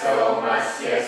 Somasya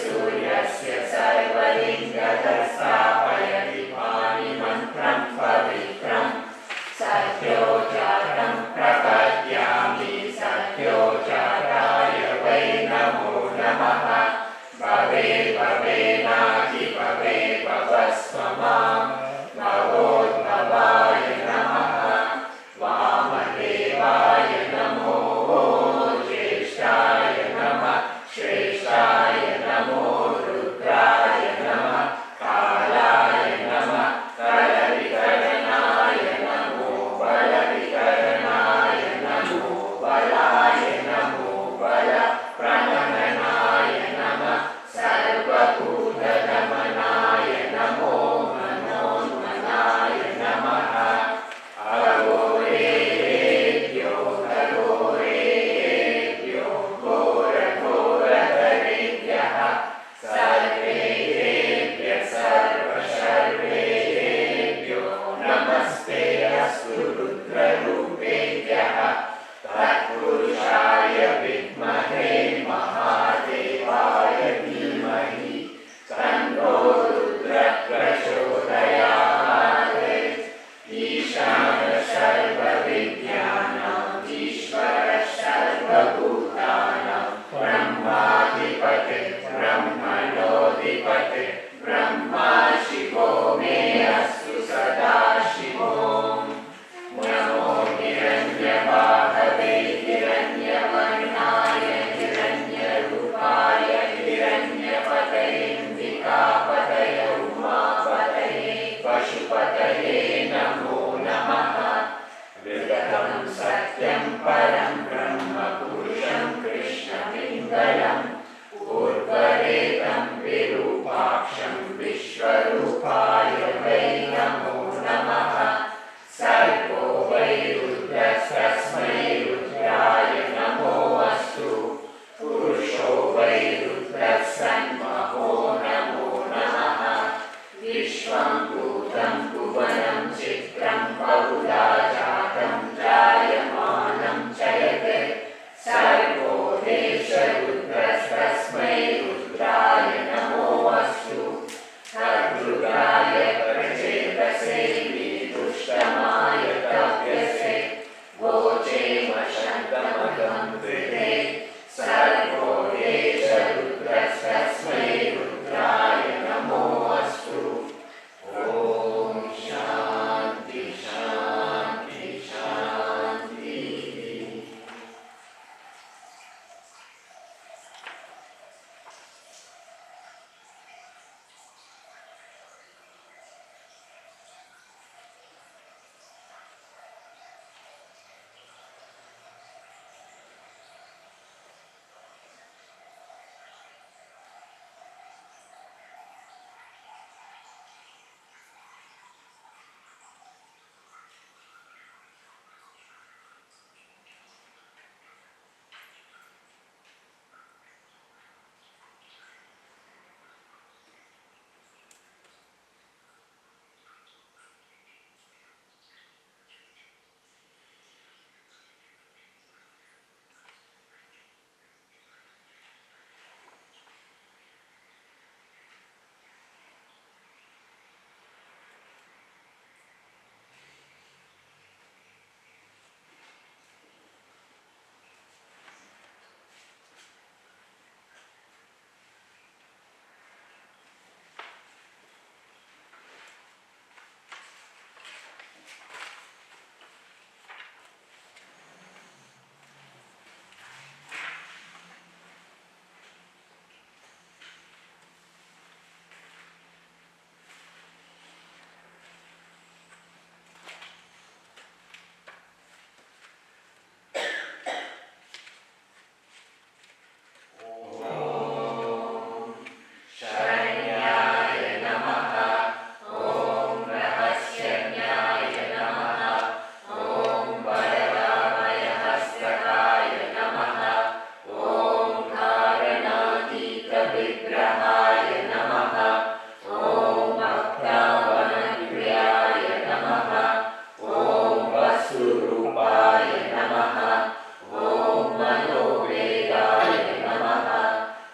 Vigrahaye Namaha. Om Bhaktavanapriyaye Namaha. Om Vasurupaya Namaha. Om Manovedaye Namaha.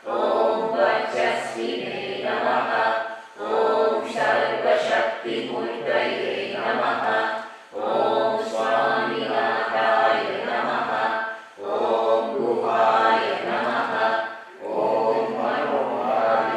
Om Vajasvine Namaha. Om Sarvashakti Murtaye Namaha. Om Swaminathaye Namaha. Om Guhaya Namaha. Om Manohara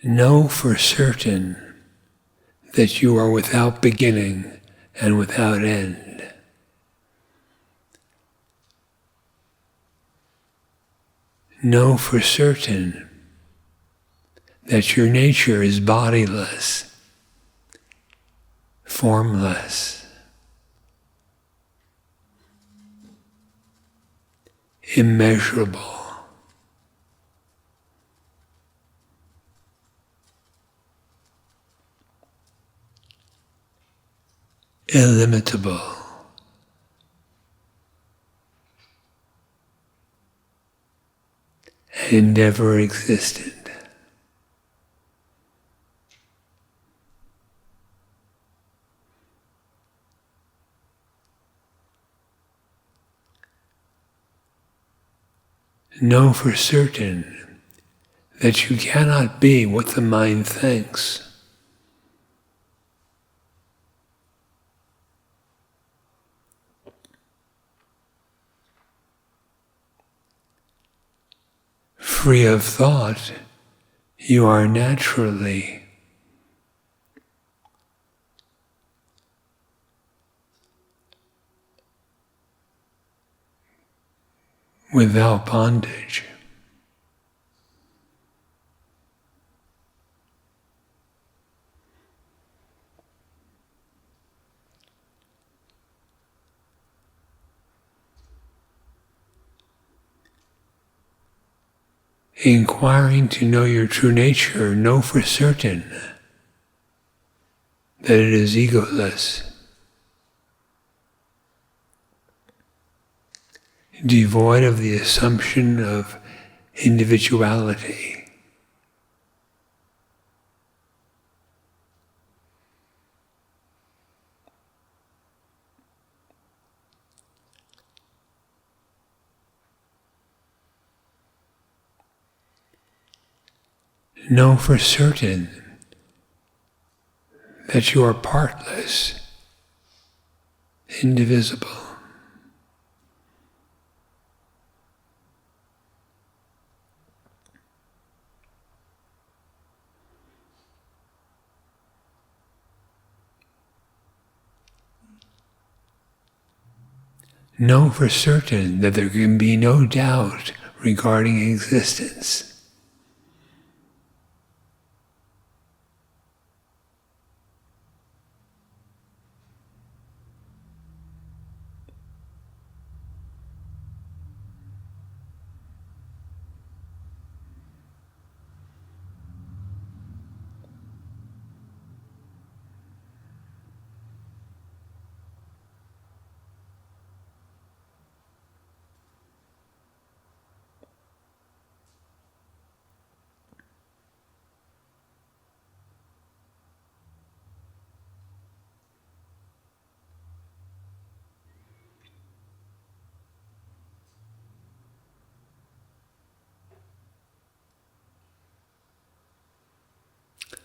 Know for certain that you are without beginning and without end. Know for certain that your nature is bodiless, formless, immeasurable, illimitable, and never existent. Know for certain that you cannot be what the mind thinks. Free of thought, you are naturally without bondage. Inquiring to know your true nature, know for certain that it is egoless, devoid of the assumption of individuality. Know for certain that you are partless, indivisible. Know for certain that there can be no doubt regarding existence.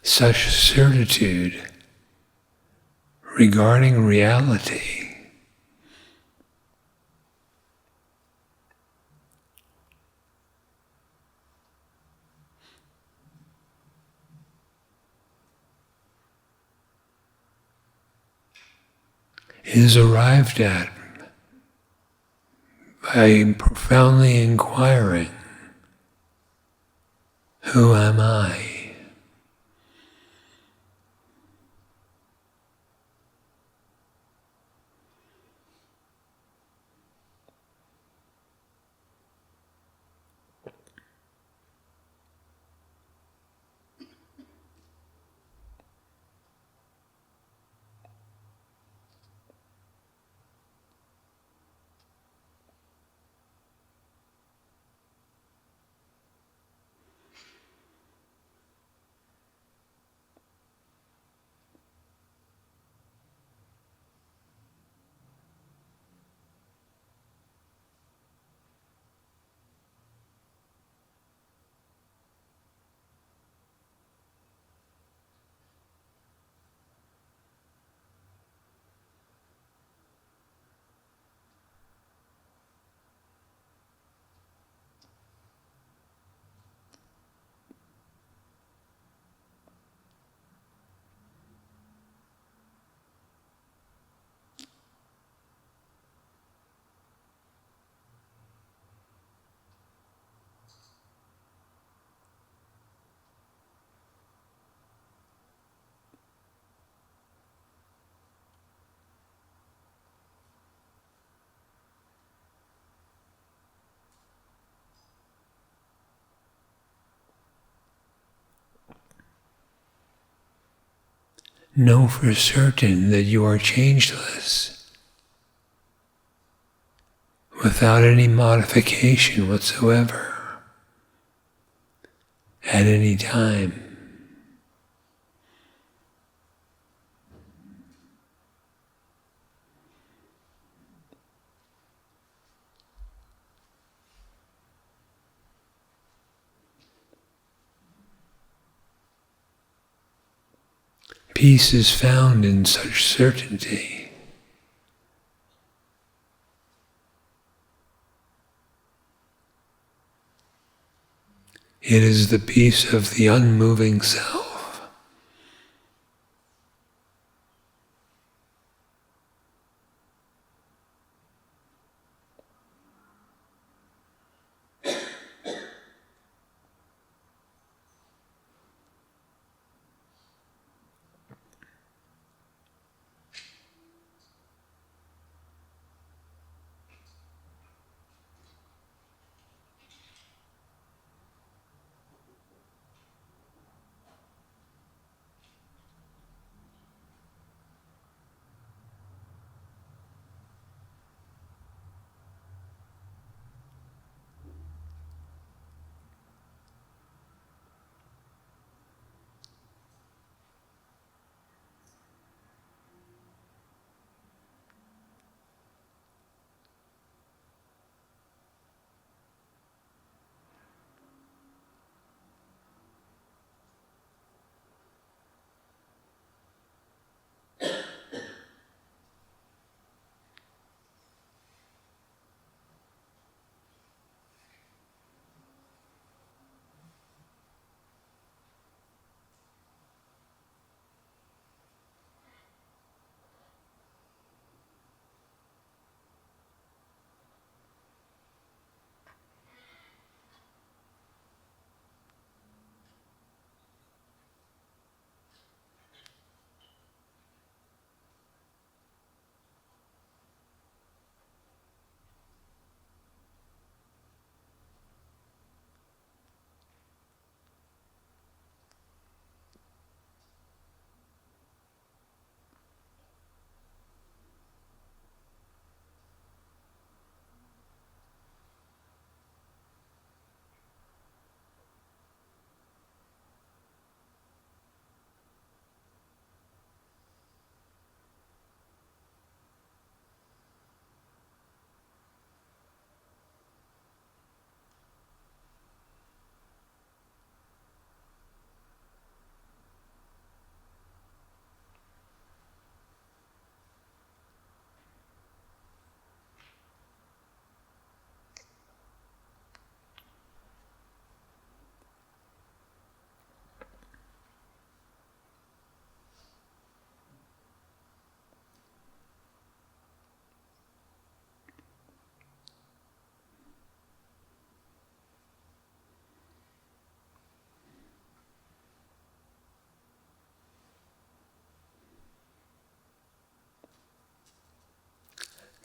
Such certitude regarding reality is arrived at by profoundly inquiring, who am I? know for certain that you are changeless, without any modification whatsoever, at any time. Peace is found in such certainty. It is the peace of the unmoving self.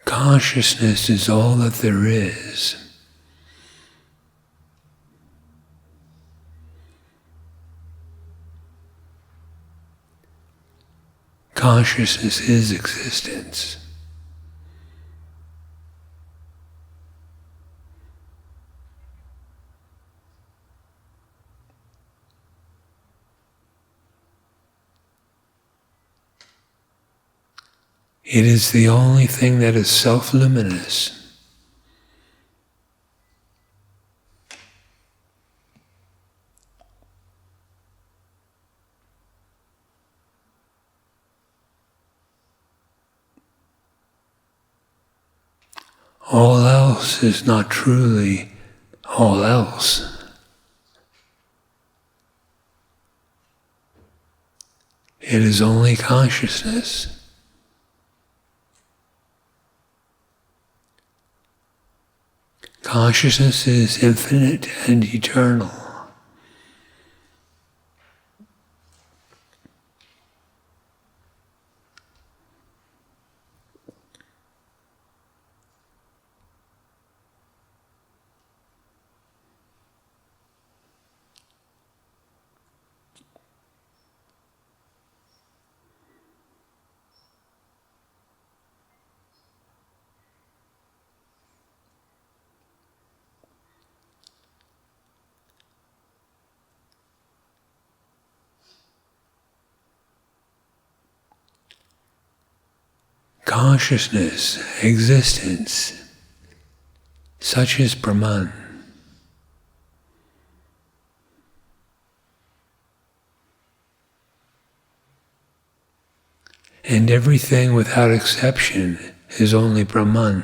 Consciousness is all that there is. Consciousness is existence. It is the only thing that is self-luminous. All else is not truly all else. It is only consciousness. Consciousness is infinite and eternal. consciousness, existence, such is Brahman. And everything without exception is only Brahman.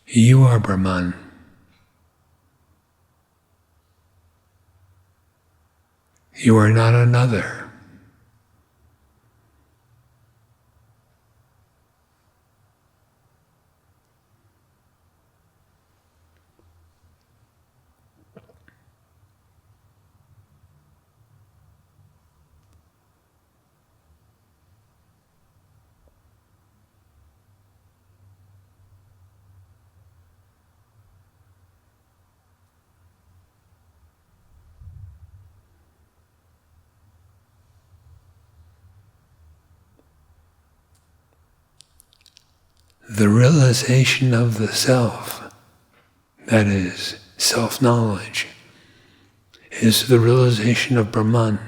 You are Brahman. You are not another. The realization of the self, that is, self-knowledge, is the realization of Brahman.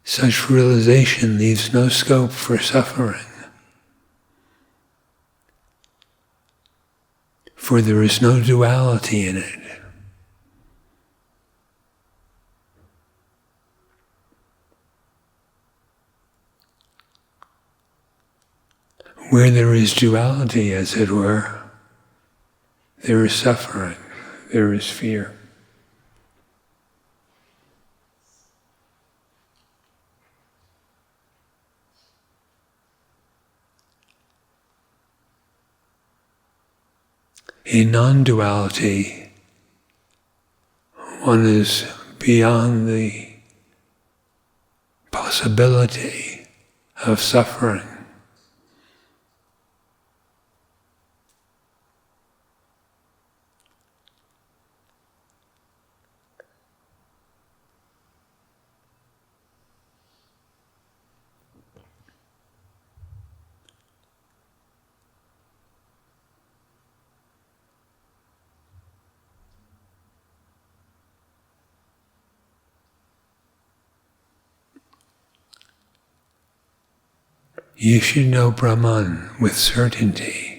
Such realization leaves no scope for suffering, for there is no duality in it. Where there is duality, as it were, there is suffering, there is fear. In non-duality, one is beyond the possibility of suffering. You should know Brahman with certainty.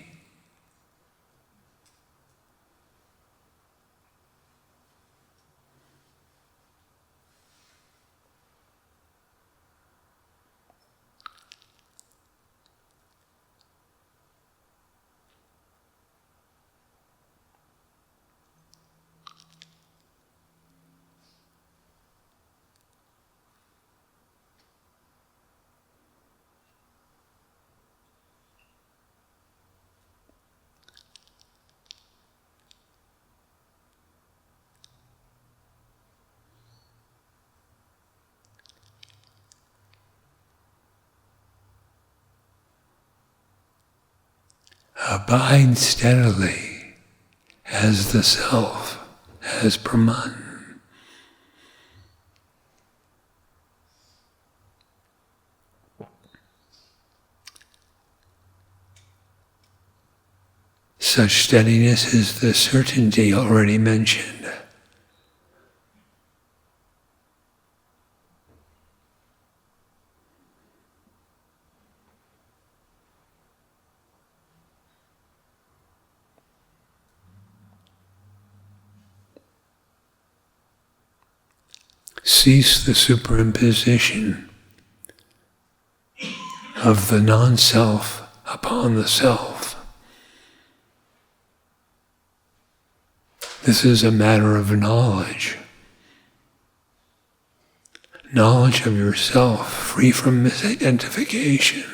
Abide steadily as the self, as Brahman. Such steadiness is the certainty already mentioned. Cease the superimposition of the non-self upon the self. This is a matter of knowledge. Knowledge of yourself, free from misidentification.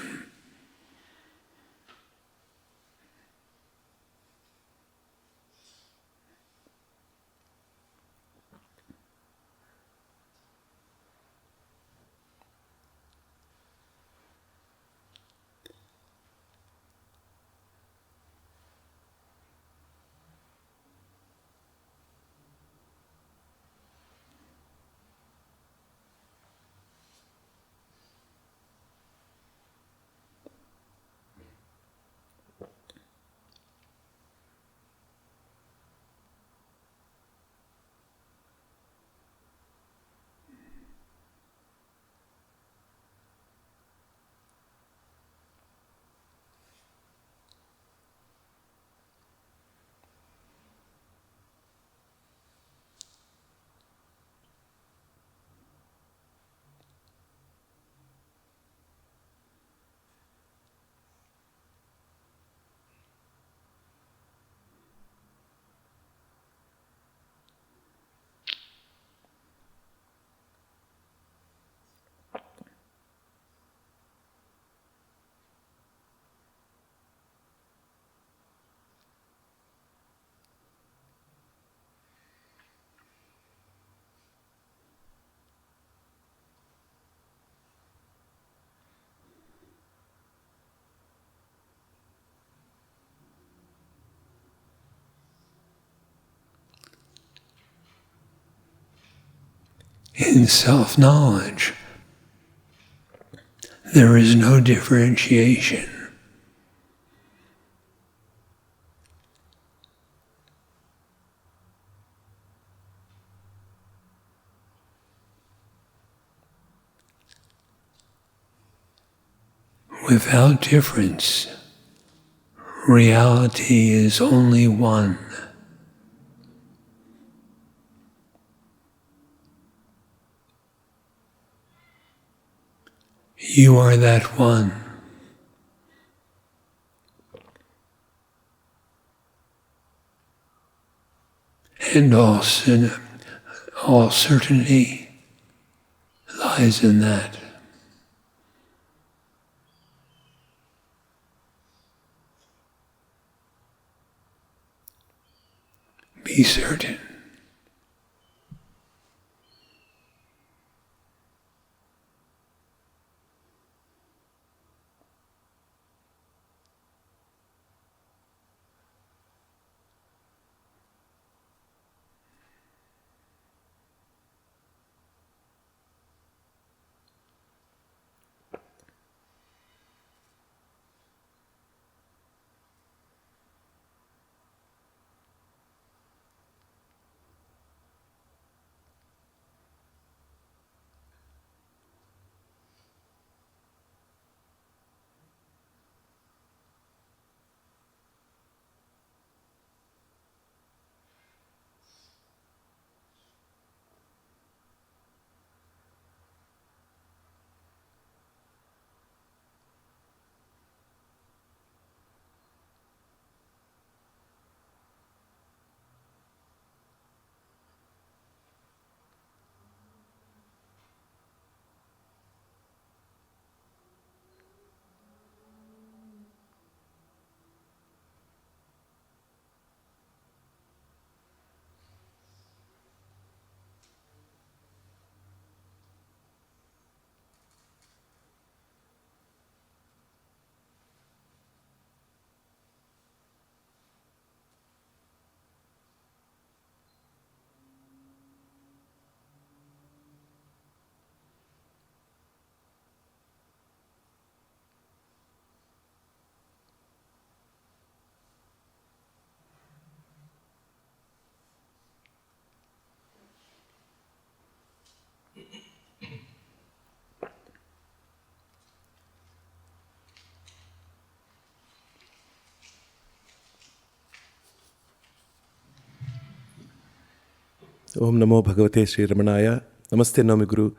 In self-knowledge, there is no differentiation. Without difference, reality is only one. You are that one. And all certainty lies in that. Be certain. Om Namo Bhagavate Sri Ramanaya. Namaste Nami Guru.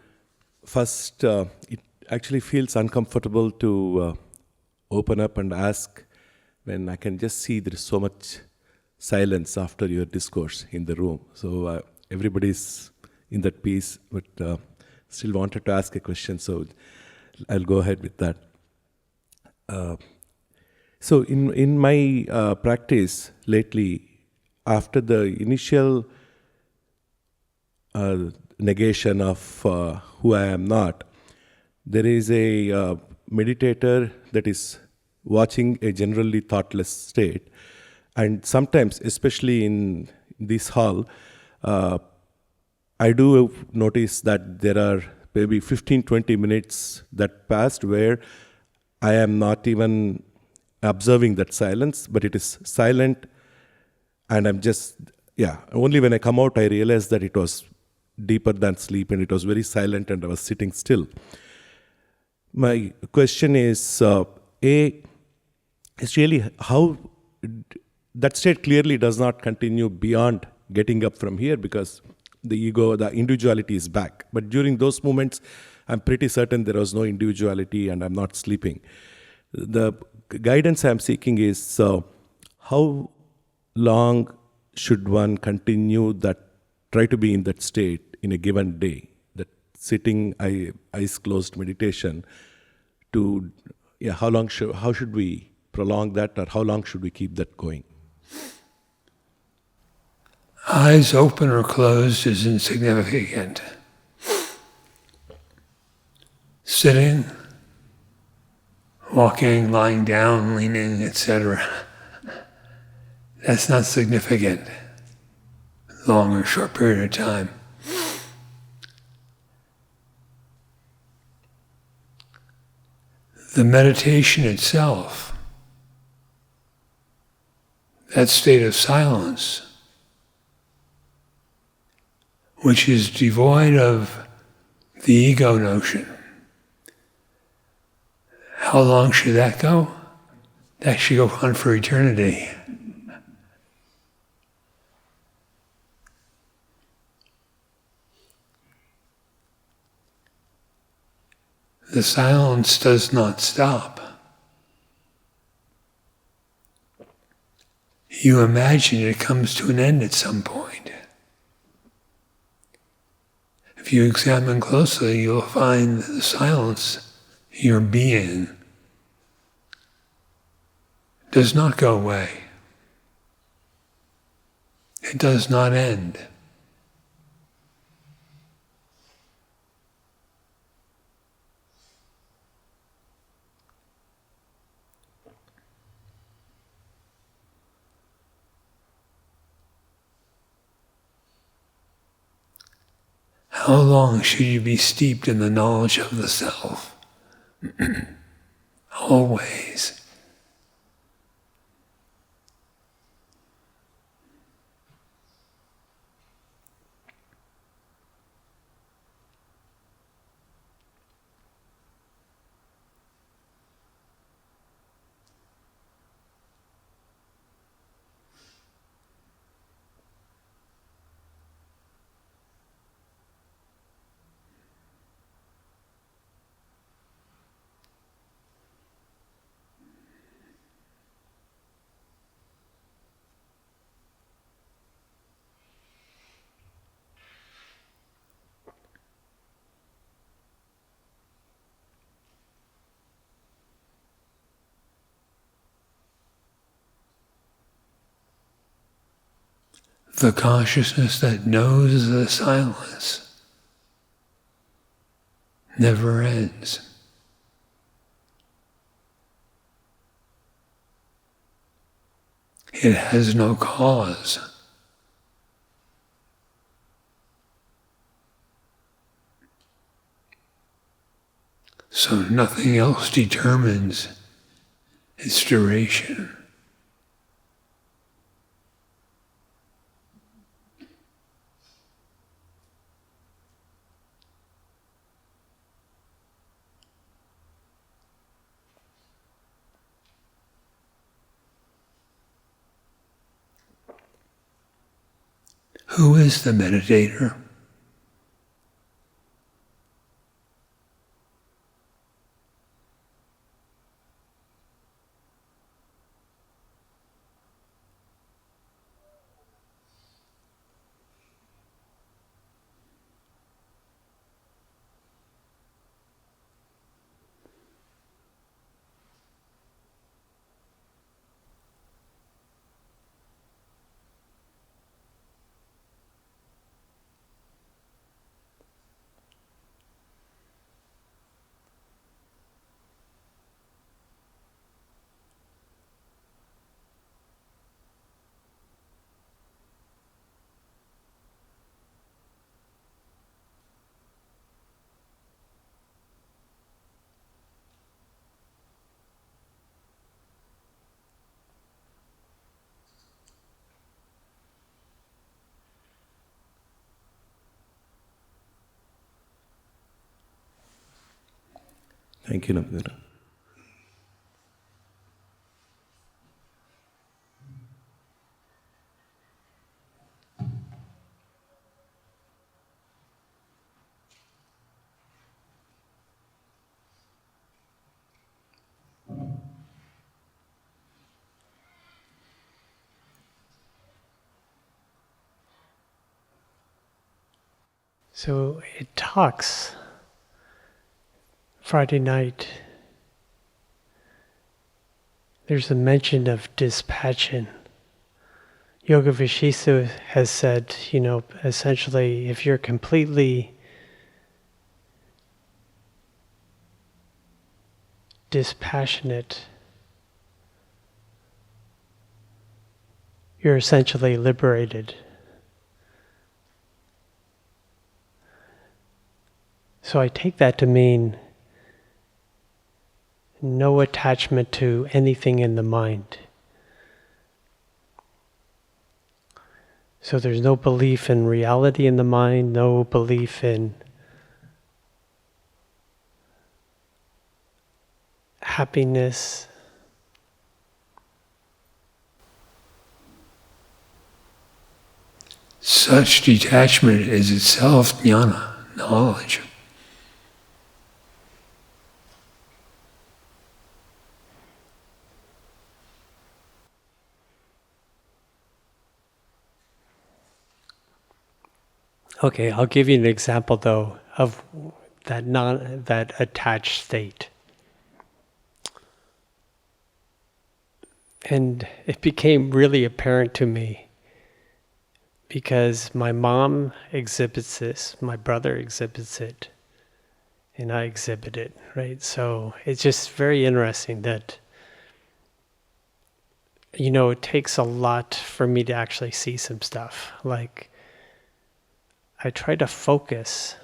First, it actually feels uncomfortable to open up and ask when I can just see there is so much silence after your discourse in the room. So everybody's in that peace, but still wanted to ask a question, so I'll go ahead with that. So in my practice lately, after the initial negation of who I am not, there is a meditator that is watching a generally thoughtless state. And sometimes, especially in this hall, I do notice that there are maybe 15-20 minutes that passed where I am not even observing that silence, but it is silent, and I'm just, only when I come out I realize that it was deeper than sleep and it was very silent and I was sitting still. My question is, it's really how that state clearly does not continue beyond getting up from here, because the ego, the individuality is back. But during those moments, I'm pretty certain there was no individuality and I'm not sleeping. The guidance I'm seeking is, how long should one continue that, try to be in that state in a given day, that sitting, eyes closed meditation, to, how should we prolong that, or how long should we keep that going? Eyes open or closed is insignificant. Sitting, walking, lying down, leaning, etc. That's not significant, long or short period of time. The meditation itself, that state of silence, which is devoid of the ego notion, how long should that go? That should go on for eternity. The silence does not stop. You imagine it comes to an end at some point. If you examine closely, you'll find that the silence, your being, does not go away. It does not end. How long should you be steeped in the knowledge of the self? Always. The consciousness that knows the silence never ends. It has no cause. So nothing else determines its duration. Who is the meditator? Thank you, Mandiram. So it talks Friday night. There's a mention of dispassion. Yoga Vishisa has said, essentially, if you're completely dispassionate, you're essentially liberated. So I take that to mean no attachment to anything in the mind. So there's no belief in reality in the mind, no belief in happiness. Such detachment is itself jnana, knowledge. Okay, I'll give you an example though of that attached state. And it became really apparent to me because my mom exhibits this, my brother exhibits it, and I exhibit it, right? So it's just very interesting that, it takes a lot for me to actually see some stuff. Like, I try to focus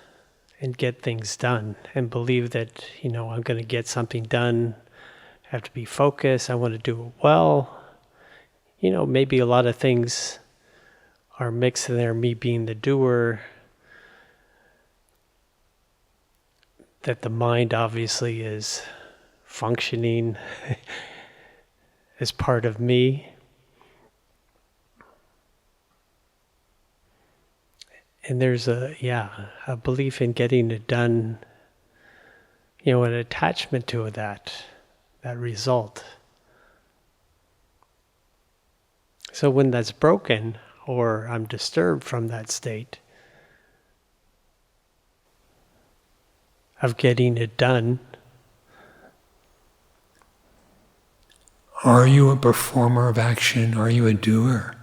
and get things done and believe that, I'm going to get something done. I have to be focused. I want to do it well. Maybe a lot of things are mixed in there, me being the doer, that the mind obviously is functioning as part of me. And there's a belief in getting it done, an attachment to that result. So when that's broken, or I'm disturbed from that state of getting it done. Are you a performer of action? Are you a doer?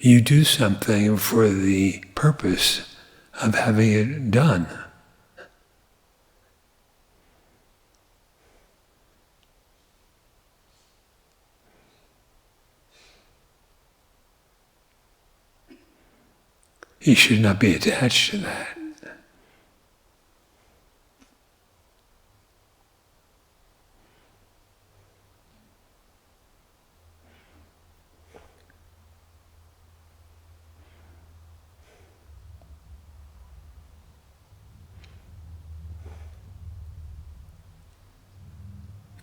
You do something for the purpose of having it done. You should not be attached to that.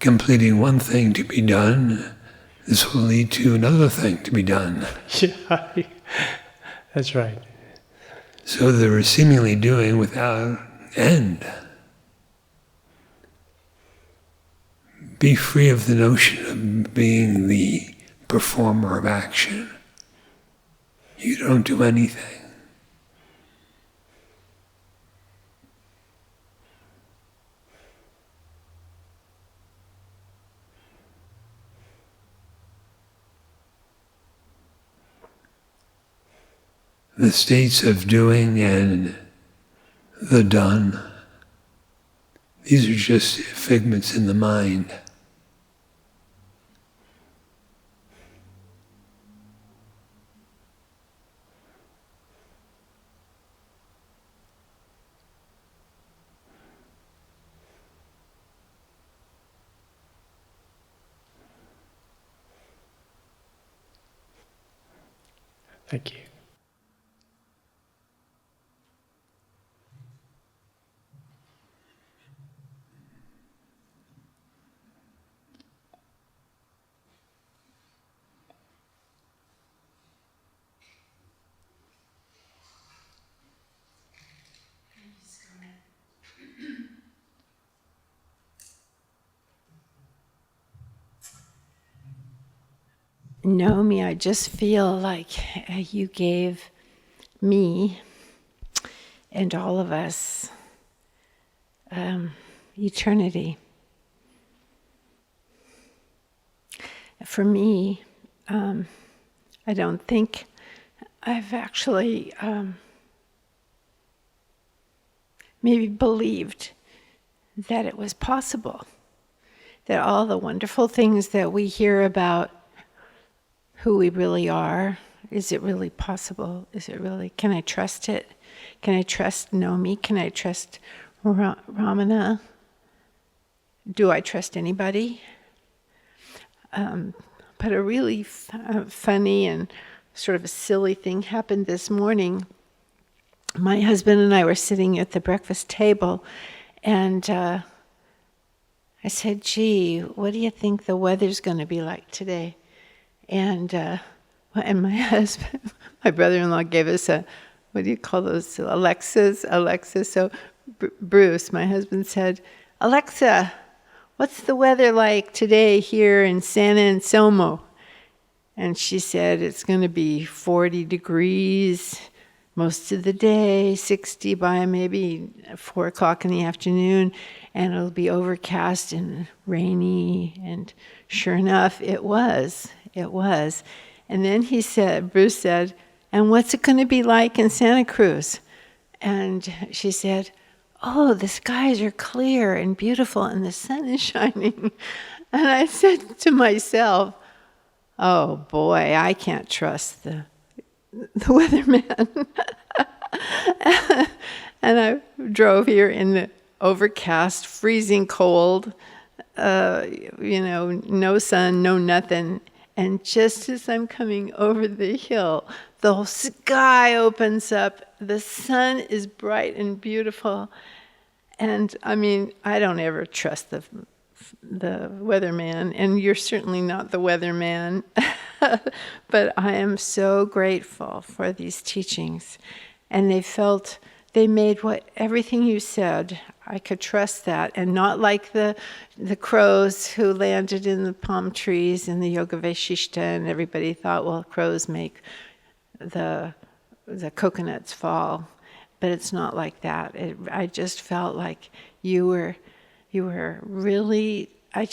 Completing one thing to be done, this will lead to another thing to be done. Yeah, that's right. So they were seemingly doing without end. Be free of the notion of being the performer of action. You don't do anything. The states of doing and the done, these are just figments in the mind. Thank you. Naomi, I just feel like you gave me and all of us eternity. For me, I don't think I've actually maybe believed that it was possible, that all the wonderful things that we hear about who we really are, is it really possible? Is it really, can I trust it? Can I trust Nomi? Can I trust Ramana? Do I trust anybody? But a really funny and sort of a silly thing happened this morning. My husband and I were sitting at the breakfast table, and I said, gee, what do you think the weather's going to be like today? And my husband, my brother-in-law gave us a, what do you call those, Alexas? So Bruce, my husband, said, Alexa, what's the weather like today here in San Anselmo? And she said, it's going to be 40 degrees most of the day, 60 by maybe 4 o'clock in the afternoon, and it'll be overcast and rainy. And sure enough, it was. And then Bruce said, and what's it going to be like in Santa Cruz? And she said, oh, the skies are clear and beautiful and the sun is shining. And I said to myself, oh boy, I can't trust the weatherman. And I drove here in the overcast, freezing cold, no sun, no nothing. And just as I'm coming over the hill, the whole sky opens up. The sun is bright and beautiful. And I mean, I don't ever trust the weatherman, and you're certainly not the weatherman. But I am so grateful for these teachings. And they made everything you said, I could trust that, and not like the crows who landed in the palm trees in the Yoga Vaishishta, and everybody thought, well, crows make the coconuts fall. But it's not like that. I just felt like you were really, I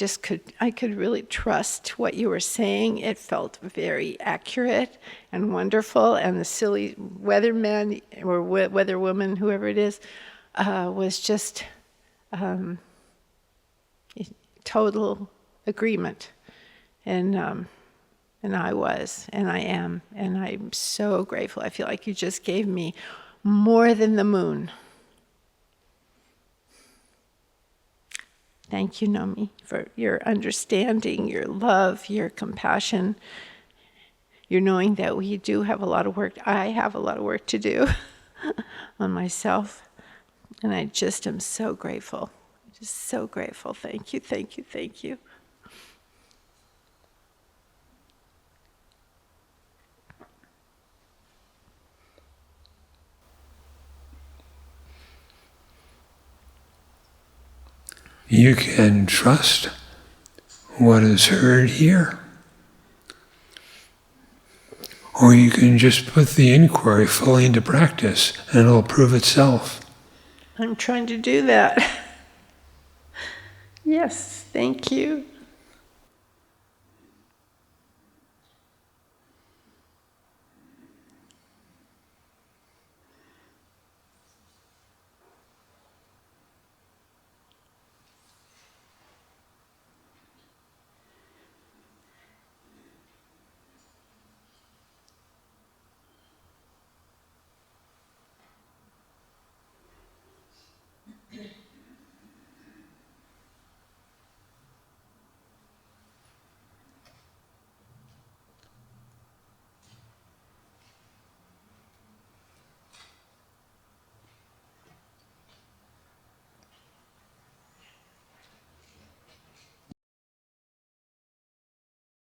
could really trust what you were saying. It felt very accurate and wonderful, and the silly weatherman or weatherwoman, whoever it is, was just total agreement. And I was, and I am, and I'm so grateful. I feel like you just gave me more than the moon. Thank you, Nomi, for your understanding, your love, your compassion, your knowing that we do have a lot of work. I have a lot of work to do on myself, and I just am so grateful. Just so grateful. Thank you, thank you, thank you. You can trust what is heard here, or you can just put the inquiry fully into practice and it'll prove itself. I'm trying to do that. Yes, thank you.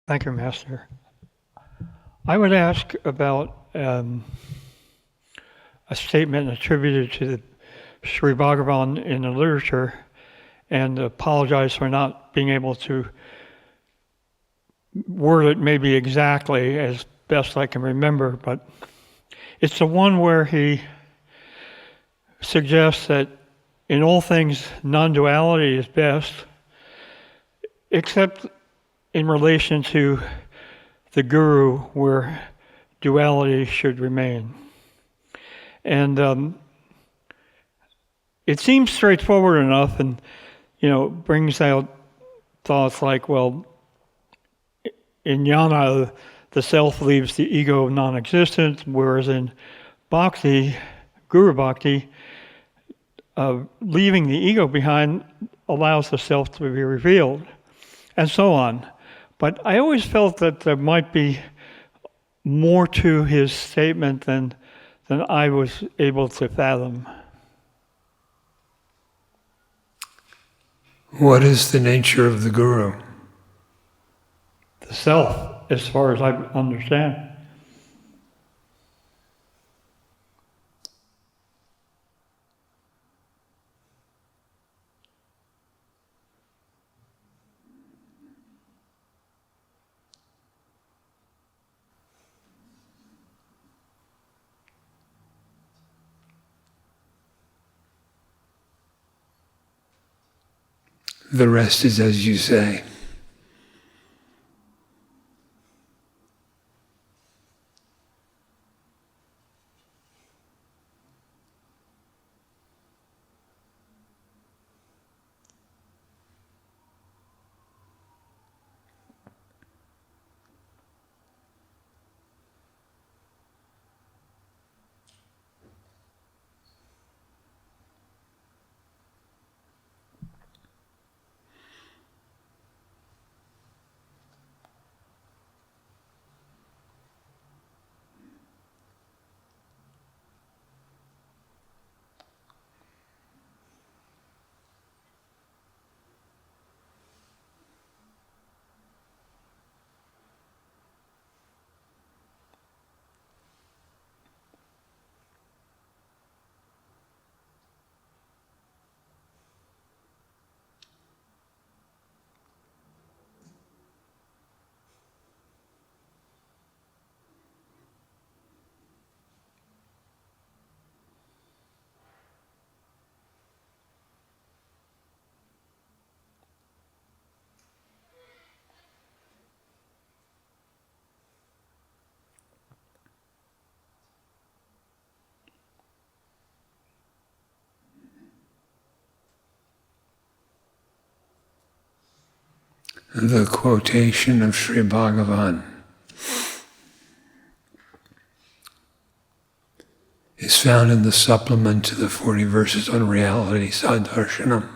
Thank you, Master. I would ask about a statement attributed to the Sri Bhagavan in the literature, and apologize for not being able to word it maybe exactly as best I can remember, but it's the one where he suggests that in all things, non-duality is best, except in relation to the guru, where duality should remain. And it seems straightforward enough, and brings out thoughts like, well, in Jnana, the self leaves the ego non-existent, whereas in bhakti, guru bhakti, leaving the ego behind allows the self to be revealed, and so on. But I always felt that there might be more to his statement than I was able to fathom. What is the nature of the guru? The self, as far as I understand. The rest is as you say. The quotation of Sri Bhagavan is found in the supplement to the 40 verses on reality, Sadharshanam.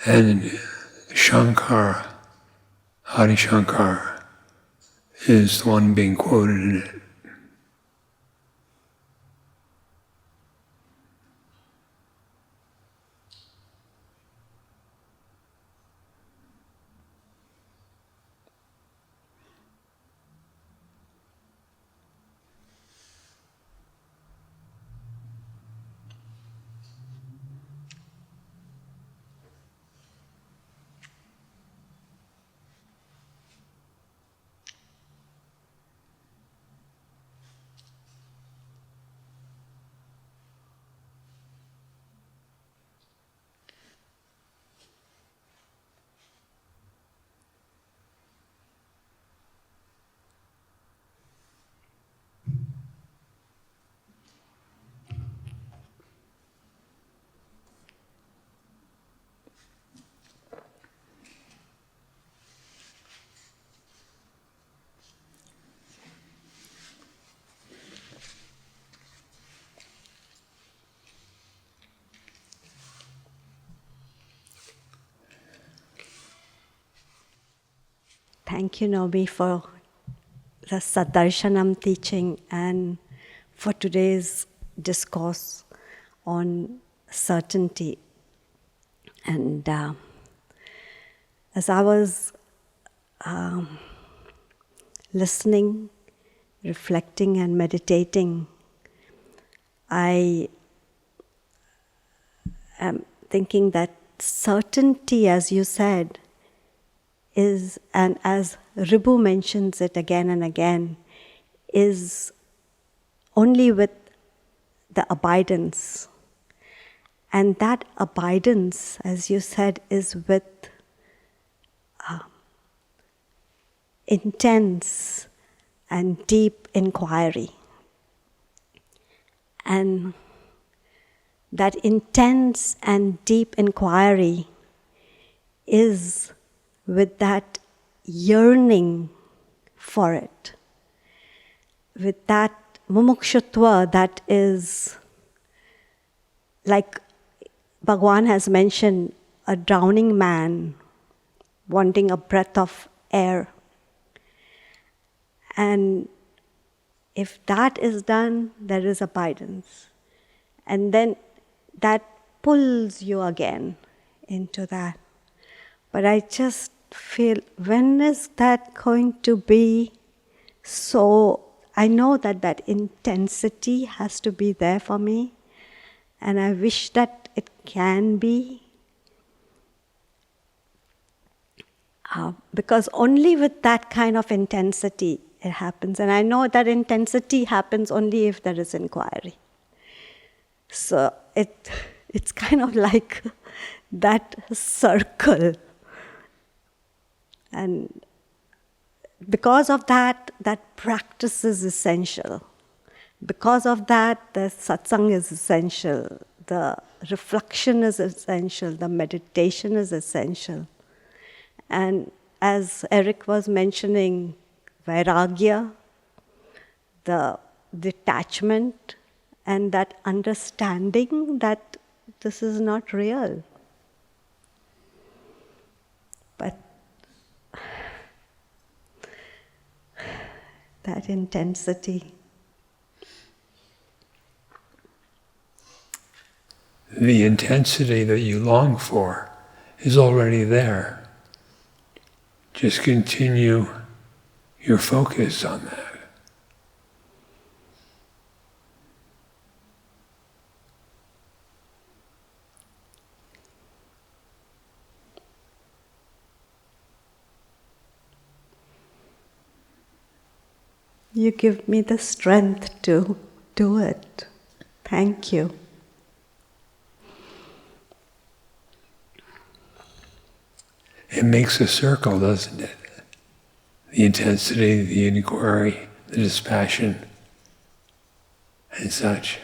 And Shankar, Hari Shankar, is the one being quoted in it. Thank you, Nobi, for the Saddarshanam teaching and for today's discourse on certainty. And as I was listening, reflecting and meditating, I am thinking that certainty, as you said, is, and as Ribhu mentions it again and again, is only with the abidance. And that abidance, as you said, is with intense and deep inquiry. And that intense and deep inquiry is with that yearning for it, with that mumukshutva that is, like Bhagwan has mentioned, a drowning man wanting a breath of air. And if that is done, there is abidance. And then that pulls you again into that. But I just feel, when is that going to be so? I know that that intensity has to be there for me, and I wish that it can be. Because only with that kind of intensity it happens. And I know that intensity happens only if there is inquiry. So it's kind of like that circle. And because of that, that practice is essential. Because of that, the satsang is essential. The reflection is essential. The meditation is essential. And as Eric was mentioning, vairagya, the detachment, and that understanding that this is not real. But that intensity. The intensity that you long for is already there. Just continue your focus on that. You give me the strength to do it. Thank you. It makes a circle, doesn't it? The intensity, the inquiry, the dispassion, and such.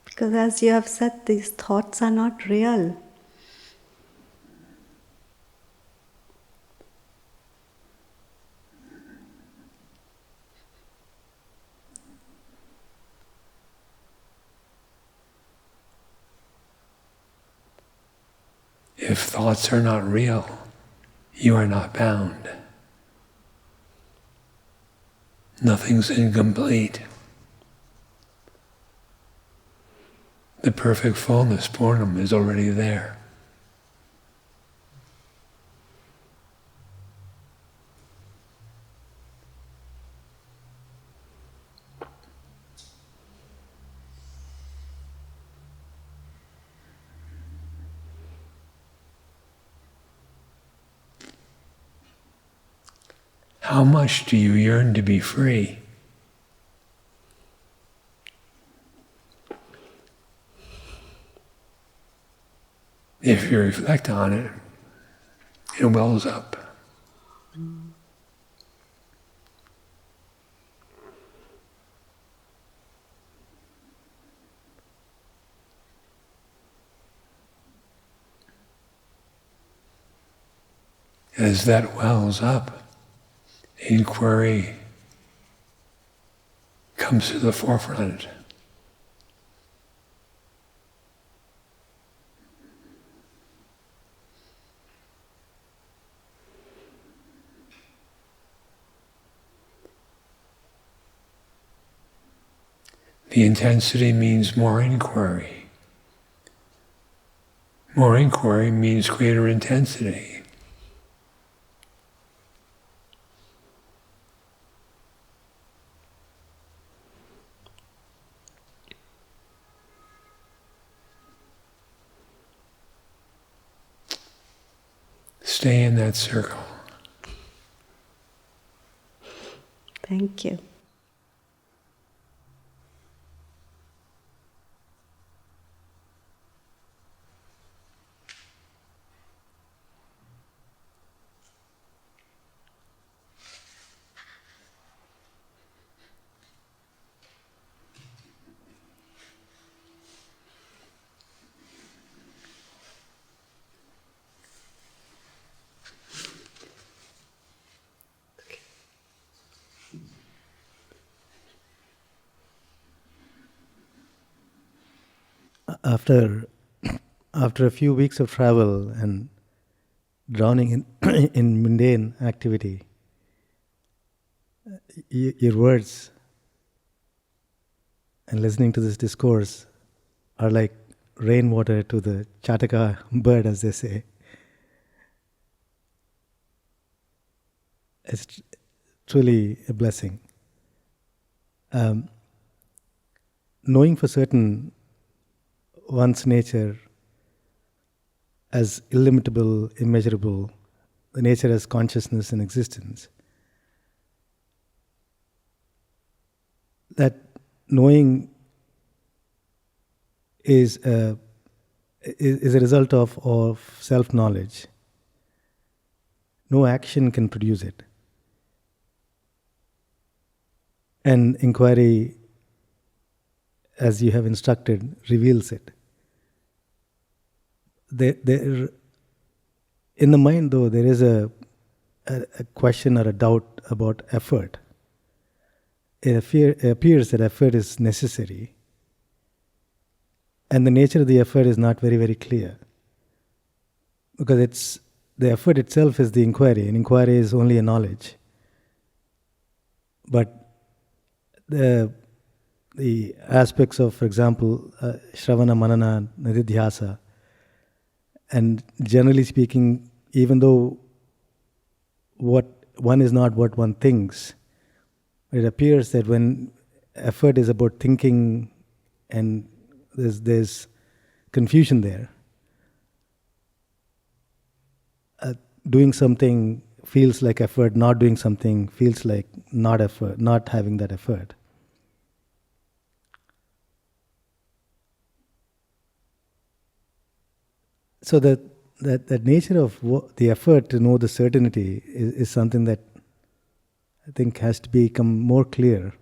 Because as you have said, these thoughts are not real. If thoughts are not real, you are not bound. Nothing's incomplete. The perfect fullness, Purnam, is already there. How much do you yearn to be free? If you reflect on it, it wells up. As that wells up, inquiry comes to the forefront. The intensity means more inquiry. More inquiry means greater intensity. stay in that circle. Thank you. After a few weeks of travel and drowning in in mundane activity, your words and listening to this discourse are like rainwater to the chataka bird, as they say. It's truly a blessing. Knowing for certain one's nature as illimitable, immeasurable, the nature as consciousness and existence, that knowing is a result of self-knowledge. No action can produce it. And inquiry, as you have instructed, reveals it. There, in the mind, though, there is a question or a doubt about effort. It appears that effort is necessary, and the nature of the effort is not very, very clear. Because the effort itself is the inquiry, and inquiry is only a knowledge. But the aspects of, for example, Shravana, Manana, Nididhyasa, and generally speaking, even though what one is not what one thinks, it appears that when effort is about thinking and there's confusion there, doing something feels like effort, not doing something feels like not effort, not having that effort. So that nature of the effort to know the certainty is something that I think has to become more clear.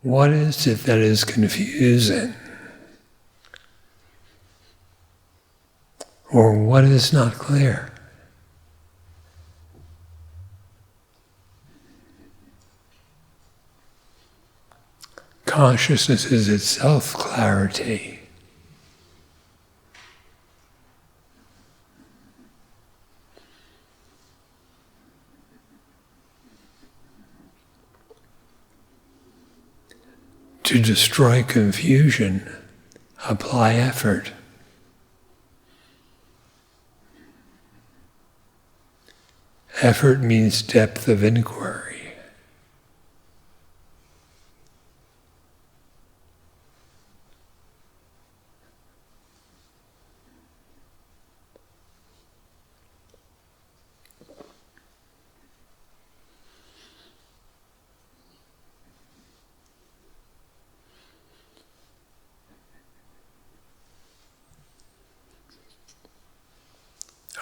What is it that is confusing? Or what is not clear? Consciousness is itself clarity. To destroy confusion, apply effort. Effort means depth of inquiry.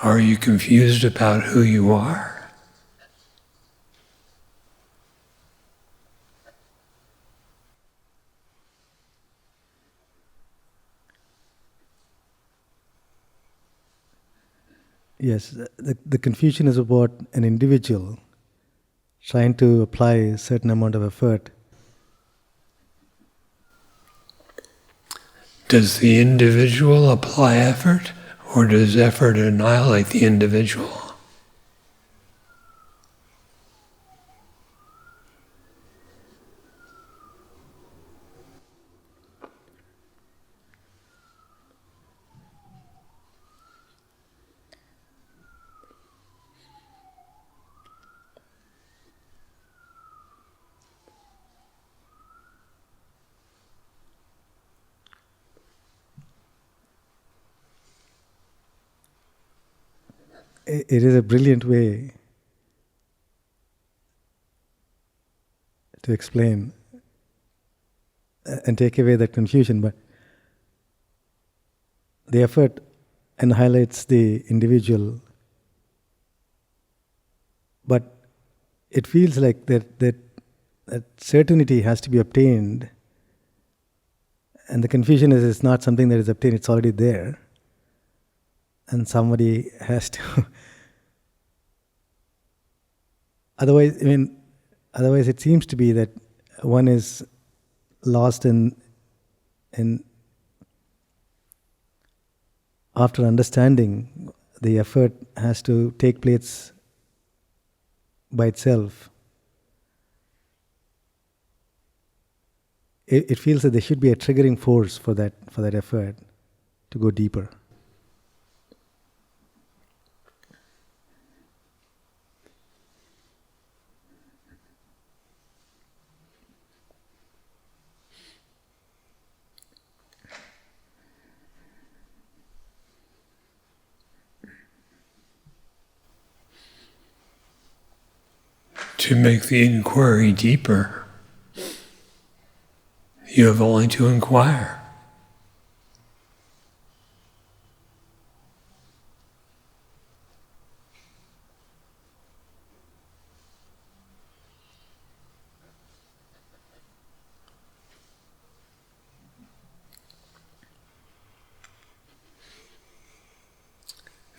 Are you confused about who you are? Yes, the confusion is about an individual trying to apply a certain amount of effort. Does the individual apply effort, or does effort annihilate the individual? It is a brilliant way to explain and take away that confusion, but the effort annihilates the individual, but it feels like that certainty has to be obtained, and the confusion is it's not something that is obtained, it's already there, and somebody has to otherwise it seems to be that one is lost in after understanding the effort has to take place by itself. It feels that there should be a triggering force for that effort to go deeper. To make the inquiry deeper, you have only to inquire.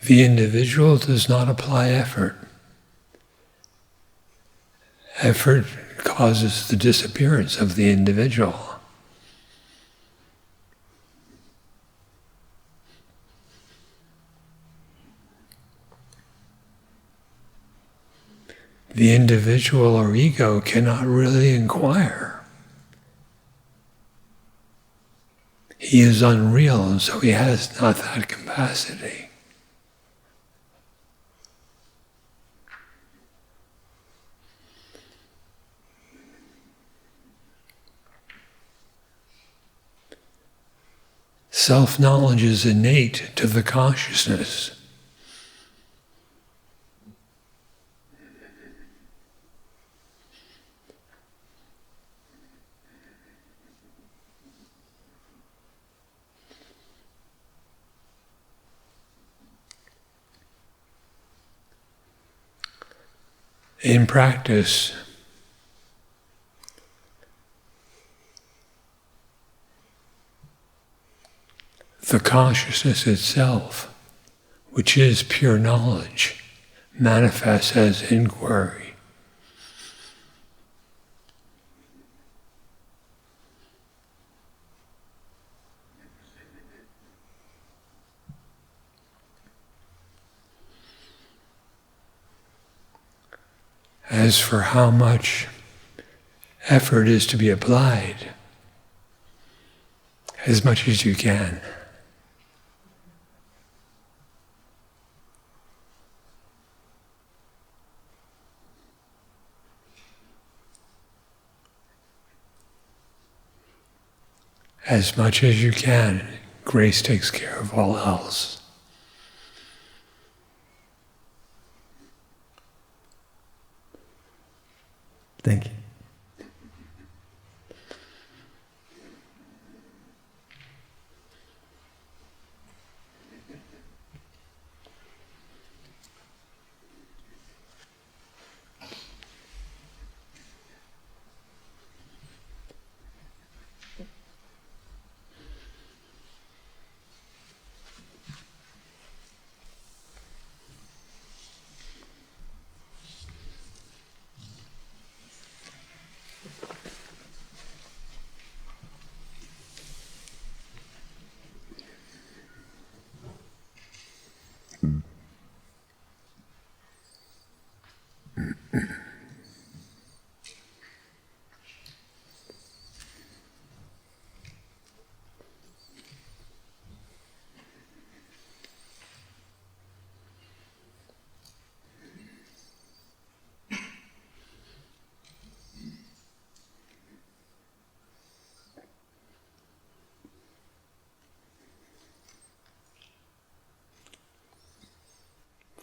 The individual does not apply effort. Effort causes the disappearance of the individual. The individual or ego cannot really inquire. He is unreal, and so he has not that capacity. Self-knowledge is innate to the consciousness. In practice, the consciousness itself, which is pure knowledge, manifests as inquiry. As for how much effort is to be applied, as much as you can. As much as you can, grace takes care of all else. Thank you.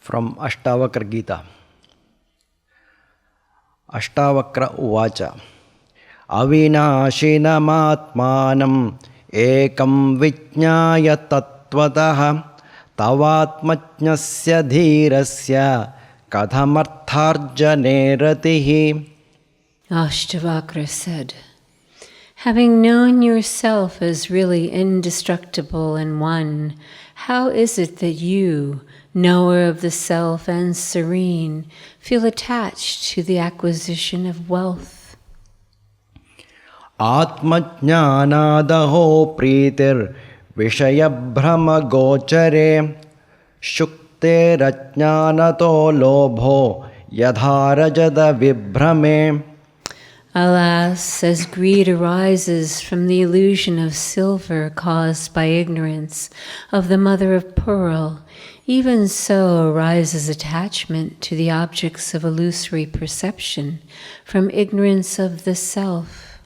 From Ashtavakra Gita. Ashtavakra Uvacha Avinashinam ekam vijñāya tattvataha tavatmajñasya dhīrasya kadhamartharjane ratihi. Ashtavakra said, having known yourself as really indestructible and one, how is it that you, knower of the self and serene, feel attached to the acquisition of wealth? Atmajnānādaho prītir vishayabhrama gochare shukte rajñānato lobho yadharajada vibhrame. Alas, as greed arises from the illusion of silver caused by ignorance of the mother of pearl, even so arises attachment to the objects of illusory perception from ignorance of the self.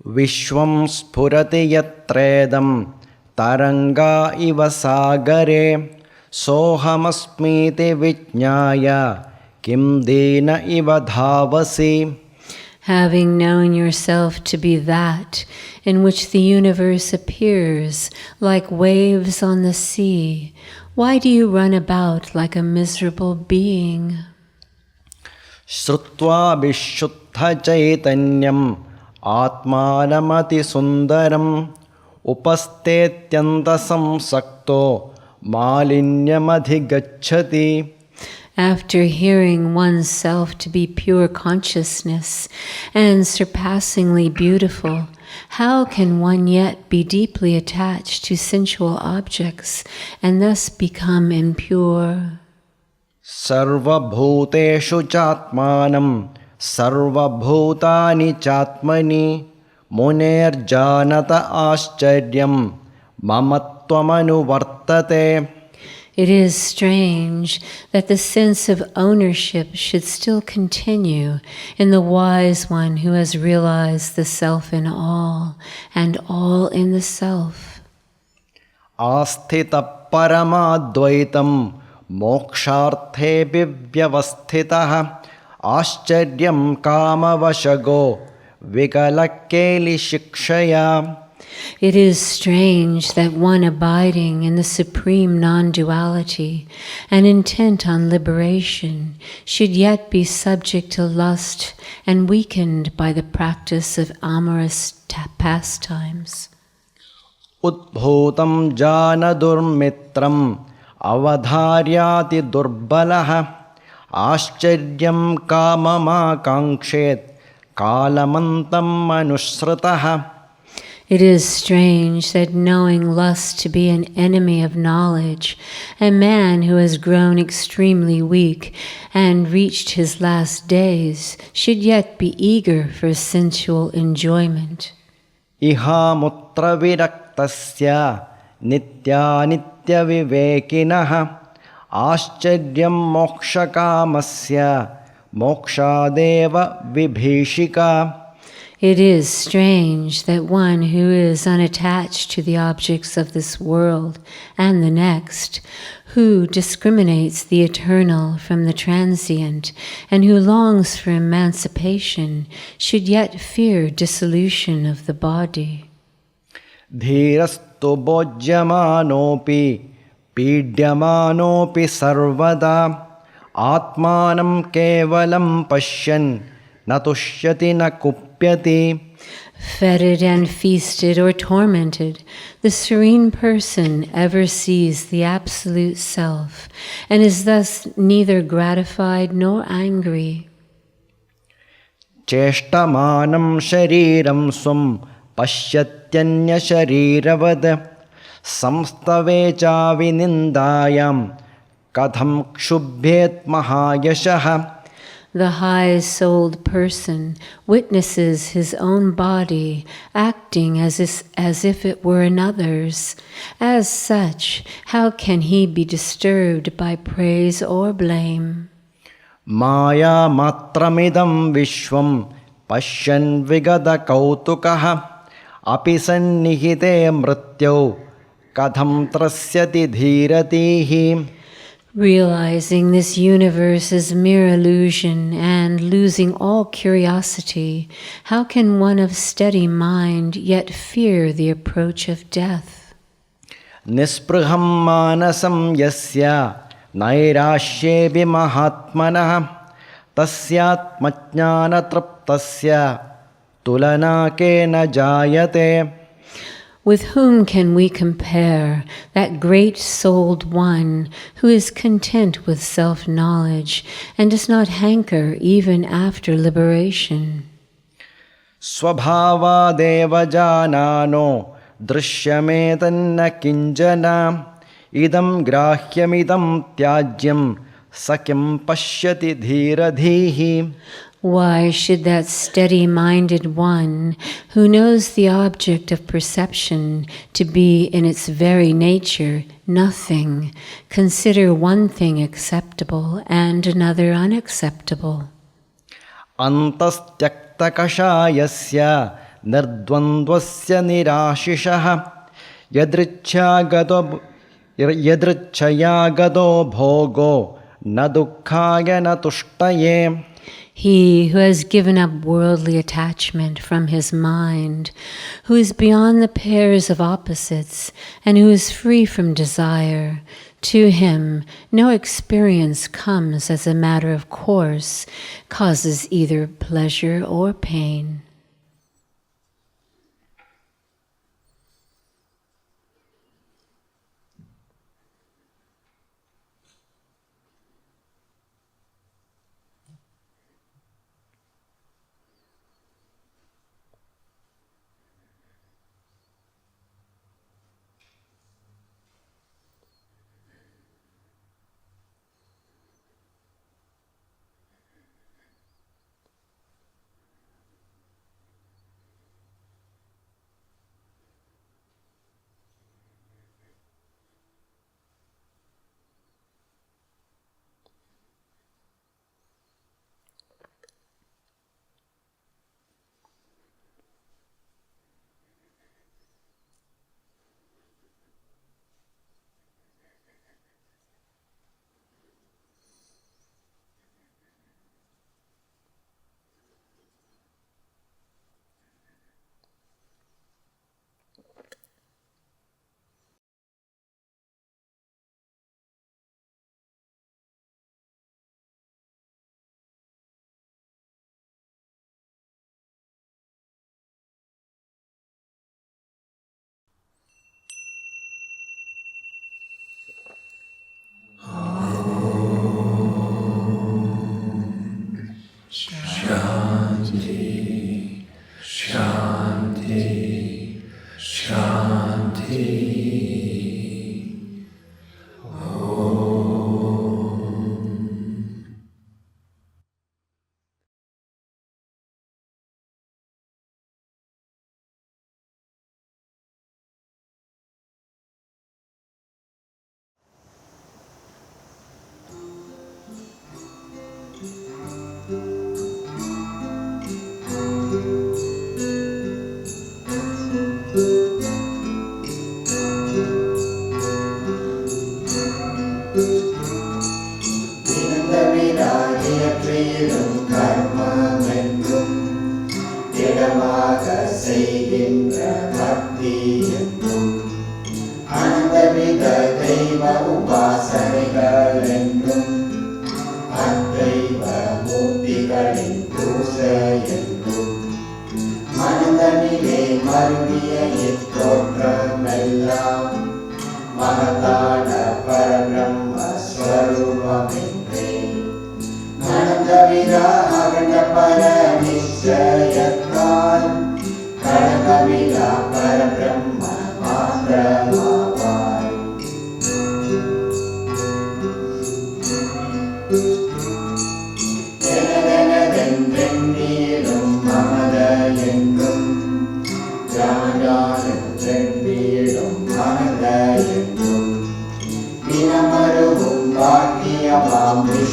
Vishwam spurati yatredam taranga iva sagare sohamasmiti vijñāya kim dena iva dhavasi. Having known yourself to be that in which the universe appears like waves on the sea, why do you run about like a miserable being? Srutva vishuddha chaitanyam atmanamati sundaram upastetyanta samsakto malinyamadhigacchati. After hearing oneself to be pure consciousness and surpassingly beautiful, how can one yet be deeply attached to sensual objects and thus become impure? Sarva bhuteshu chatmanam sarva bhutani chatmani muner janata ascharyam mamattvamanu vartate. It is strange that the sense of ownership should still continue in the wise one who has realized the self in all and all in the self. Asthita paramadvaitam moksharthe vyavasthitah ascharyam kamavashago vikalakeli shikshaya. It is strange that one abiding in the supreme non-duality and intent on liberation should yet be subject to lust and weakened by the practice of amorous pastimes. Udbhutam jana durmitram avadharyati durbalah ascharyam kamamakankshet kalamantam manusratah. It is strange that knowing lust to be an enemy of knowledge, a man who has grown extremely weak and reached his last days should yet be eager for sensual enjoyment. Iha mutra viraktasya nitya nitya vivekinaha ascharyam mokshakamasya mokshadeva vibhishika. It is strange that one who is unattached to the objects of this world and the next, who discriminates the eternal from the transient, and who longs for emancipation, should yet fear dissolution of the body. Dhirastu bojyamanopi pidyamanopi sarvada atmanam kevalam pashyan natushyati na kupyati. Fettered and feasted or tormented, the serene person ever sees the absolute self and is thus neither gratified nor angry. Cheshtamanam shariram swam pasyatyanya shariravad samstavecha vinindayam kadham kshubhyet mahayashaha. The high-souled person witnesses his own body acting as if it were another's. As such, how can he be disturbed by praise or blame? Maya matramidam vishvam pashyan vigada kautukaha apisannihite mrityau kadham trasyati dhiratihi. Realizing this universe is mere illusion and losing all curiosity, how can one of steady mind yet fear the approach of death? Nispraham manasam yasya nairashye vimahatmanah tasyatmajnana traptasya tulana ke na jayate. With whom can we compare that great-souled one who is content with self-knowledge and does not hanker even after liberation? Swabhava deva janano drisyametanna kinjana idam grahyamidam tyajyam sakyam pashyati dhiradhihi. Why should that steady-minded one, who knows the object of perception to be in its very nature nothing, consider one thing acceptable and another unacceptable? Antastyakta kashayasya nirdvandvasya nirashishaha yadrichaya gado bhogo na dukkhaya na tushtaye. He who has given up worldly attachment from his mind, who is beyond the pairs of opposites, and who is free from desire, to him no experience comes as a matter of course, causes either pleasure or pain. Shanti, Shanti, Shanti.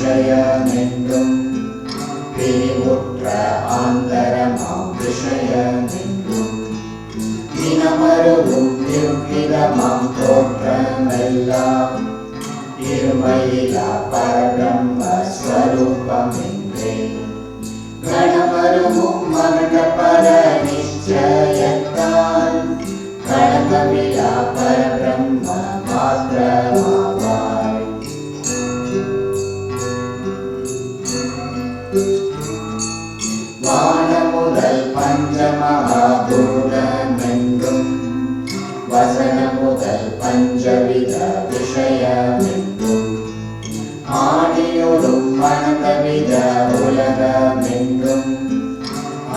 விஷயமென்றும் பிரிவுற்ற Andhra இருமையிலா பரபிரம்ம ஸ்வரூபமென்றே கணவருமும் மகண்ட பர நிச்சயத்தால் களங்கமிலா பரபிரம்ம மாத்திரமாவாய். வானமுதல் பஞ்சமகாபூதமென்றும் வசனமுதல் பஞ்சவித விஷயமென்றும் ஆடியோடும் அனந்தவித உலகமென்றும்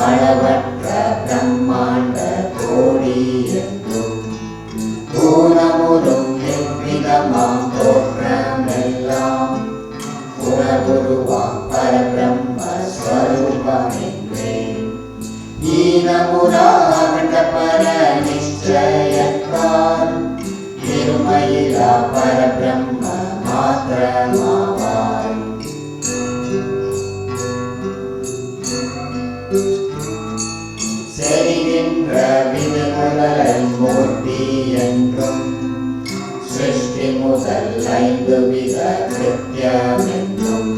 அளவற்ற பிரம்மாண்ட கோடி என்றும் பூனமுறும் எவ்விதமாம் தோற்றமெல்லாம் புறகுருவாம் பரபிரம்ம ஸ்வரூபமென்றே ஈனமுறா அகண்ட பர நிச்சயத்தால் இருமையிலா பரபிரம்ம மாத்திரமாவாய். செரிகின்ற விதிமுதல் மூர்த்தி என்றும் சிருஷ்டி முதல் 5 வித கிருத்தியமென்றும்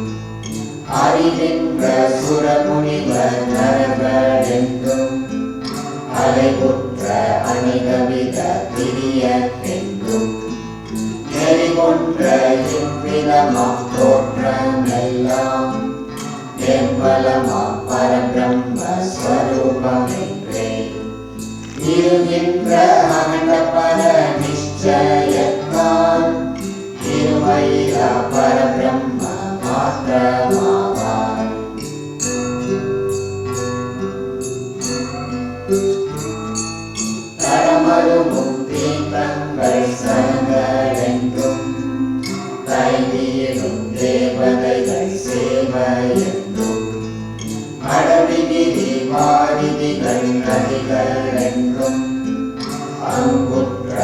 அறிகின்ற சுரமுனிவர் நரகள் என்றும் அலைகுற்ற அநேகவித திரியென்றும் எரிகொன்ற இவ்விதமாம் தோற்றமெல்லாம் எம்பலமாம் பரபிரம்ம ஸ்வரூபமென்றே இருகின்ற அகண்ட பர நிச்சயத்தால் இருமையிலா பரபிரம்ம மாத்திரமாவாய். தடமருமும் தீர்த்தங்கள் சனங்களென்றும் தைதீரும் தேவதைகள் சேவையென்றும் அடவிகிரி வாரிதிகள் நதிகள் என்றும் அங்குற்ற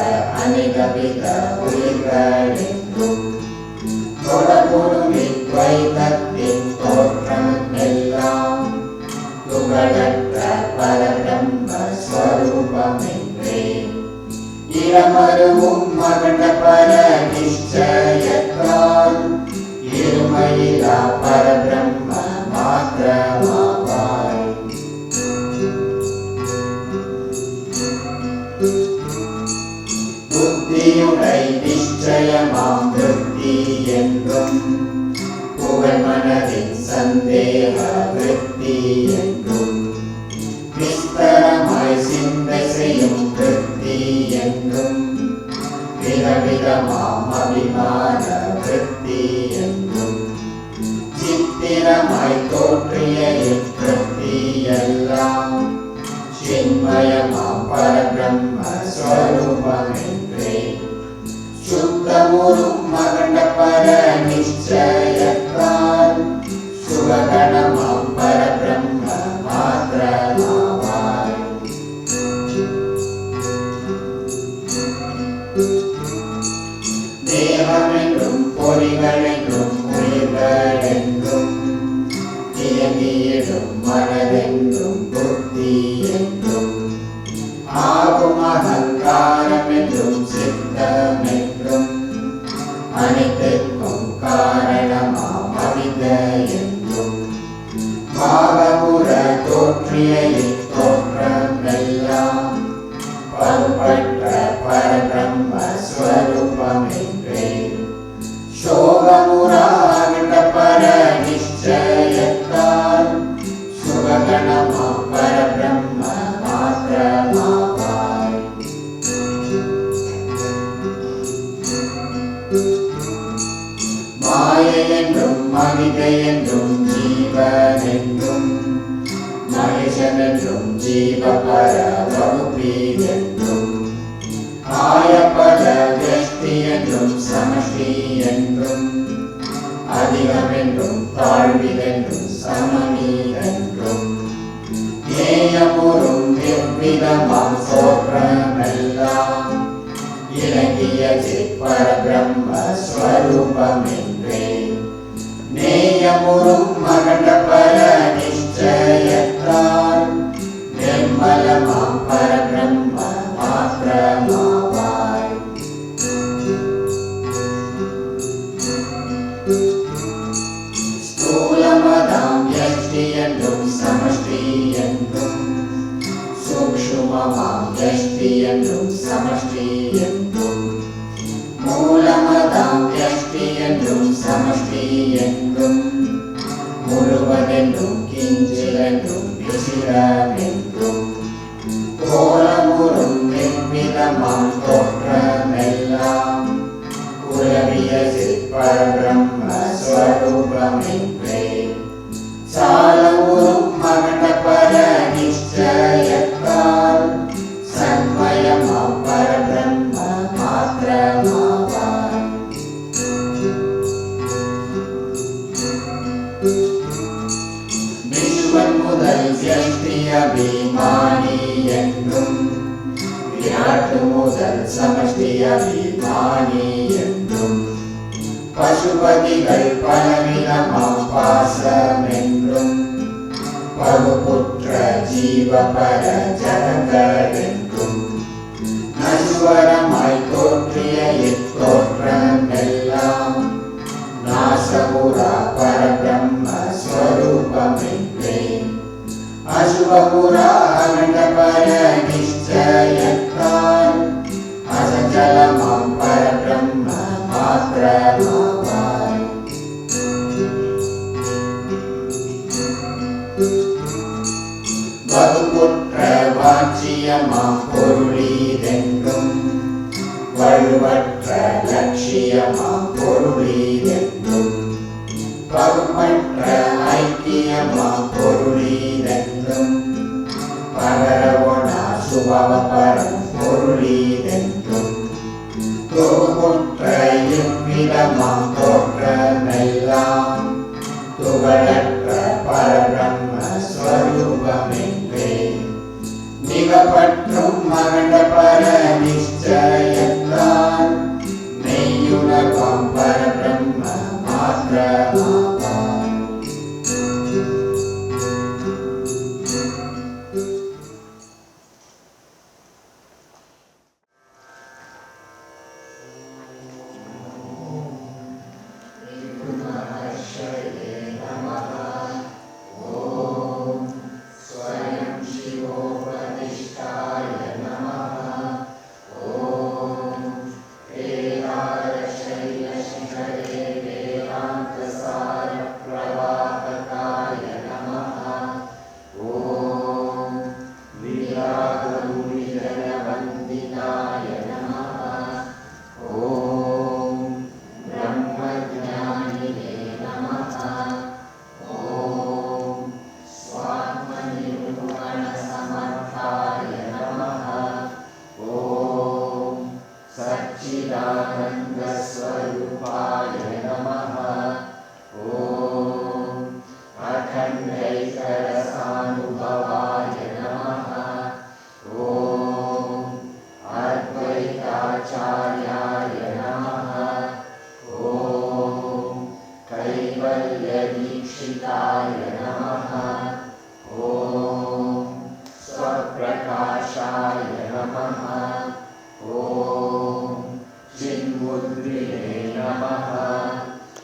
அநேகவித உயிர்கள் என்றும் தொடர்புறுமி துவைதத்தின் தோற்றம் எல்லாம் துகளற்ற பரபிரம்ம ஸ்வரூபமென்றே இளமருவும் மகண்ட பர நிச்சயத்தால் இருமையிலா பரபிரம்ம மாத்திரமாவாய். புத்தியுடை நிச்சயமாம் விருத்தி என்றும் புகழ் மனதின் சந்தேக விருத்தி என்றும் விஸ்தரமாய் சிந்தை செய்யும் விருத்தி என்றும் விதவிதமாம் அபிமான விருத்தி என்றும் சித்திரமாய் தோற்றிய இவ்விருத்தி எல்லாம் சின்மயமாம் பரபிரம்ம ஸ்வரூபமென்றே சுத்தமுறும் மகண்ட பர நிச்சயத்தால் சுககணமாம் பரபிரம்ம மாத்திரமாவாய். தேகமென்றும் பொறிகளென்றும் உயிர்களென்றும் இயங்கியிடும் மனதென்றும் புத்தி என்றும் ஆகும் அகங்காரமென்றும் சித்தமென்றும் அனைத்திற்கும் காரணமாம் அவிதை என்றும் பாகமுற தோற்றிய இத்தோற்றமெல்லாம் பருப்பற்ற பரபிரம்ம ஸ்வரூபமென்றே சோகமுறா அகண்ட பர நிச்சயத்தால் சுககணமாம் பரபிரம்ம மாத்திரமாவாய். மாயை என்றும் மனிதை என்றும் ஜீவன் என்றும் மனுஷன் என்றும் ஜீவபர வகுப்பி என்றும் ஆயபல வெஷ்டி என்றும் சமஷ்டி என்றும் அதிகமென்றும் தாழ்விதென்றும் சமநீதென்றும் ஏயமுறும் எவ்விதமாம் தோற்றமெல்லாம் இலங்கிய சிற்பரபிரம்ம ஸ்வரூபமென்றே நேயமுறும் மகண்ட பர நிச்சயத்தால் நிர்மலமாம் பரபிரம்ம மாத்திரமாவாய். மாம் யஷ்டி என்றும் சமஷ்டி என்றும் மூலமதாம் யஷ்டி என்றும் சமஷ்டி என்றும் முழுவதென்றும் கிஞ்சிலென்றும் விசிரமென்றும் கோலமுறும் எவ்விதமாம் தோற்றமெல்லாம் உலவிய சிற்பரபிரம்ம ஸ்வரூபமென்றே சாலமுறும் மகண்ட பர நிச்சயத்தால் சன்மயமாம் பரபிரம்ம மாத்திரமாவார். விஸ்வன் முதல் யஷ்டி அபிமானி என்றும் விராட்டு முதல் சமஷ்டி அபிமானி என்றும் பசுபதிகள் பலவிதமாம் பாசமென்றும் பகுபுற்ற ஜீவபர ஜகங்களென்றும் நஸ்வரமாய் தோற்றிய இத்தோற்றமெல்லாம் நாசபுரா பரபிரம்ம ஸ்வரூபமென்றே அசுபபுரா அகண்ட பர நிச்சயத்தால் அசஞ்சலமாம் பரபிரம்ம மாத்திரமாவாய். வகுப்புற்ற வாச்சியமாம் பொருளீதென்றும் வலுவற்ற லட்சியமாம் பொருளீதென்றும் பகுமற்ற ஐக்கியமாம் பொருளீதென்றும் பகரவனா சுபவபரம் பொருளீதென்றும் தொகுப்புற்ற இவ்விதமாம் தோற்றமெல்லாம் துகளற்ற பரபிரம்ம ஸ்வரூபமென்றே மிகப்பற்றும் மகண்ட பர நிச்சயத்தால் மெய்யுணர்வாம் பரபிரம்ம மாத்திரமாவார்.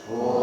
Om